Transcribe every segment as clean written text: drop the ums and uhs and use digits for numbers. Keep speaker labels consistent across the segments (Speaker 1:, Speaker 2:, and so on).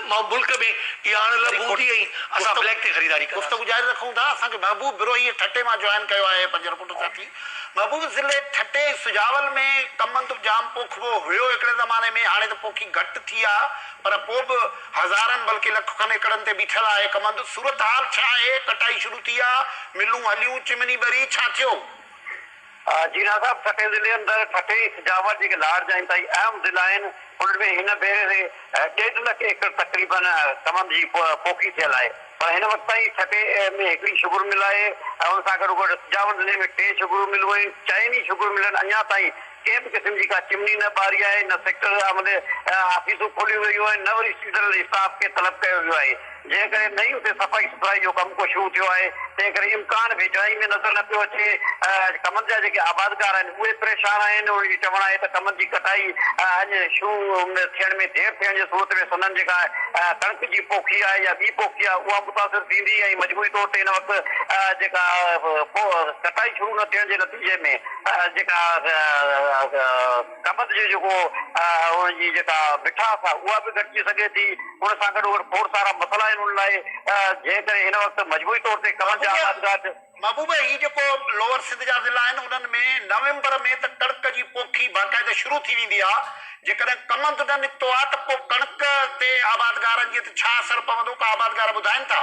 Speaker 1: मुल्क में इहा हाणे लॻू थी ऐं असां ब्लैक ते ख़रीदारी
Speaker 2: गुफ़्तगू जारी रखूं था। असांखे महबूब बिरोही ठटे मां जॉइन कयो आहे 5 फुट साथी। महबूब ज़िले ठटे सुजावल में कमंद जाम पोखिबो हुयो हिकिड़े ज़माने में, हाणे त पोखी घटि थी आहे, पर पोइ बि हज़ारनि बल्कि लख खनि एकड़नि ते बीठल आहे कमंद। सूरत हाल छा आहे? कटाई शुरू थी आहे, मिलूं हलियूं, चिमनी ॿरी, छा थियो?
Speaker 3: जी ना साहब, ठटे ज़िले अंदरि ठटे सुजावल जेके लार्ज आहिनि ताईं अहम ज़िला आहिनि, उनमें हिन भेरे 1.5 लख एकड़ तक़रीबन कमंद जी पोखी थियल आहे। पर हिन वक़्त ताईं ठटे में हिकिड़ी शुगर मिल आहे ऐं उन सां गॾु सुजावल ज़िले में 3 शुगर मिलूं आहिनि, 4 शुगर मिलनि। अञा ताईं कंहिं बि क़िस्म जी का चिमनी न ॿारी आहे, न सेक्टर ऑफिसूं खोलियूं वयूं आहिनि, न वरी सीज़नल स्टाफ खे तलब कयो वियो आहे। जंहिं करे नई हुते सफ़ाई सुथराई जो कमु को शुरू थियो आहे, तंहिं करे इम्कान वेझराई में नज़र न पियो अचे। कमंद जा जेके आबादगार आहिनि उहे परेशान आहिनि। उन्हनि जी चवणु आहे त कमंद जी कटाई अॼु शुरू थियण में देरि थियण जे सूरत में संदन जेका कणिक जी पोखी आहे या ॿी पोखी आहे उहा मुतासिर थींदी ऐं मजबूरी तौर ते हिन वक़्तु जेका कटाई शुरू न थियण जे नतीजे में जेका कमंद जो जेको उनजी जेका मिठास आहे उहा बि घटिजी सघे थी। उन सां गॾु खोड़ सारा मसइला आहिनि उन लाइ, जंहिं करे हिन वक़्तु मजबूरी तौर ते कमंद जा आबादगार
Speaker 2: महबूब ही जेको लोअर सिंध जा ज़िला आहिनि उन्हनि में नवंबर में त कणिक जी पोखी बाक़ाइदा शुरू थी वेंदी आहे। जेकॾहिं कमंद न निकितो आहे त पोइ कणिक ते आबादगारनि जे छा असरु पवंदो, का आबादगार ॿुधाइनि था?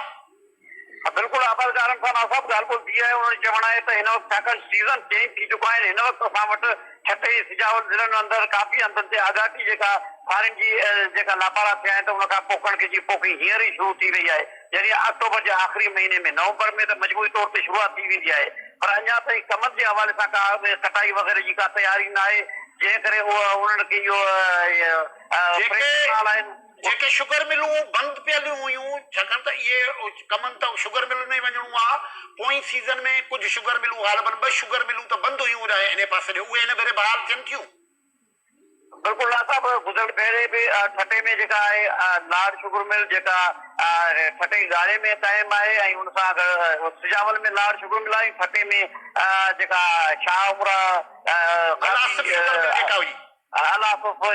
Speaker 3: बिल्कुलु आबादगारनि सां नासाब ॻाल्हि ॿोल थी आहे। उन्हनि चवणु आहे त हिन वक़्तु छाकाणि सीज़न चेंज थी चुका आहिनि, हिन वक़्तु असां वटि ठटे सुजावल ज़िलनि अंदरि काफ़ी हंधनि ते आगाटी जेका ॿारनि जी जेका लापारा थिया आहिनि त उनखां पोइ कणिक जी पोखी हींअर ई शुरू थी वई आहे। यानी अक्टूबर जे आख़िरी महीने में, नवंबर में त मजबूरी तौर ते शुरूआत थी वेंदी आहे, पर अञा ताईं कमंद जे हवाले सां का कटाई वग़ैरह जी का तयारी न आहे, जंहिं करे उन्हनि खे इहो
Speaker 2: जेके शुगर मिलूं बंदि पियल हुयूं, छाकाणि त इहे कमंद त शुगर मिल में वञिणो आहे। पोइ सीज़न में कुझु शुगर मिलूं ग़ालिबन 2 शुगर मिलूं त बंदि हुयूं इन पासे ॾे, उहे हिन भेरे बहाल थियनि थियूं।
Speaker 3: बिल्कुलु साहब, गुज़िरियल भेरे बि ठटे में जेका आहे लार्ज शुगर मिल जेका ठटे गारे में क़ाइमु आहे ऐं उन सां गॾु सुजावल में लार्ज शुगर मिल आहे। ठटे में जेका शाह उमरा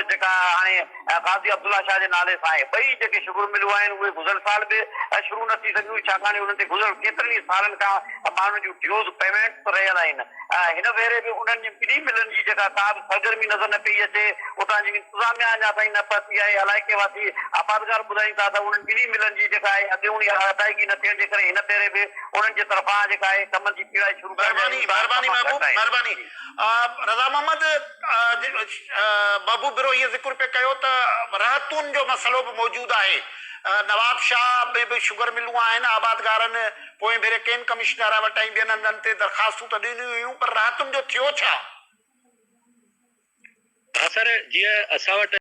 Speaker 3: जेका हाणे काज़ी अब्दुल्ला शाह जे नाले सां आहे, 2 जेके शुगर मिलूं आहिनि उहे गुज़िरियल साल बि शुरू न थी सघियूं, छाकाणि उन्हनि ते गुज़िरियल केतिरनि ई सालनि खां माण्हुनि जूं ड्यूज़ पेमेंट रहियल आहिनि। हिन भेरे बि उन्हनि जी ॿिन्ही मिलनि जी जेका का बि सरगर्मी नज़र न पई अचे, उतां जी इंतिज़ामिया अञा ताईं न पहुती आहे। अलाए के वासी आबादगार ॿुधाइनि था त उन्हनि ॿिन्ही मिलनि जी जेका आहे अॻूणी अदायगी न थियण जे करे हिन भेरे बि उन्हनि जे तरफ़ां जेका आहे कमनि जी पीड़ाई शुरू
Speaker 2: महिरबानी। रज़ा मोहम्मद महबूब बिरोही ज़िक्र पे कयो त रहतून जो मसलो बि मौजूदु आहे। नवाब शाह में बि शुगर मिलूं आहिनि, आबादगारनि पोइ भेरे केन कमिश्नर वटि ऐं ॿियनि हंधनि ते दरख़्वास्तूं त ॾिनियूं हुयूं, पर रहतुनि जो थियो छा?
Speaker 4: सर, जीअं असां वटि